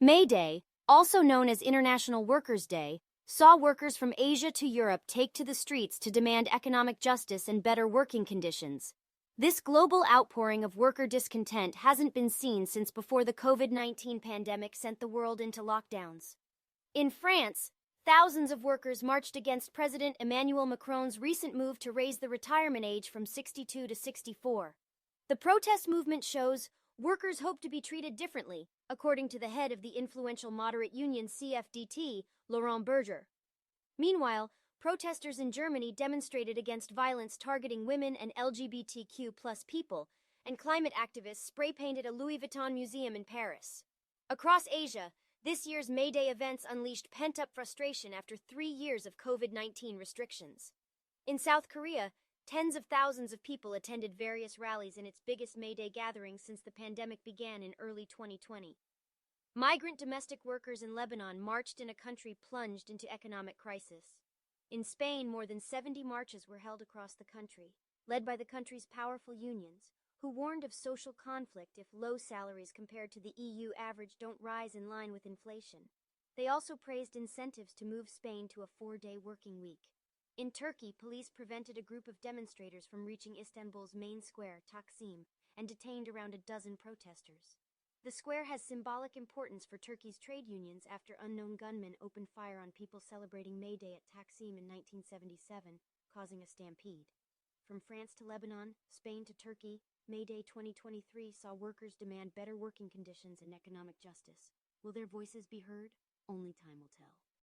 May Day, also known as International Workers' Day, saw workers from Asia to Europe take to the streets to demand economic justice and better working conditions. This global outpouring of worker discontent hasn't been seen since before the COVID-19 pandemic sent the world into lockdowns. In France, thousands of workers marched against President Emmanuel Macron's recent move to raise the retirement age from 62 to 64. The protest movement shows workers hope to be treated differently, according to the head of the influential moderate union CFDT, Laurent Berger. Meanwhile, protesters in Germany demonstrated against violence targeting women and LGBTQ people, and climate activists spray-painted a Louis Vuitton museum in Paris. Across Asia, this year's May Day events unleashed pent-up frustration after 3 years of COVID-19 restrictions. In South Korea, tens of thousands of people attended various rallies in its biggest May Day gathering since the pandemic began in early 2020. Migrant domestic workers in Lebanon marched in a country plunged into economic crisis. In Spain, more than 70 marches were held across the country, led by the country's powerful unions, who warned of social conflict if low salaries compared to the EU average don't rise in line with inflation. They also praised incentives to move Spain to a 4-day working week. In Turkey, police prevented a group of demonstrators from reaching Istanbul's main square, Taksim, and detained around a dozen protesters. The square has symbolic importance for Turkey's trade unions after unknown gunmen opened fire on people celebrating May Day at Taksim in 1977, causing a stampede. From France to Lebanon, Spain to Turkey, May Day 2023 saw workers demand better working conditions and economic justice. Will their voices be heard? Only time will tell.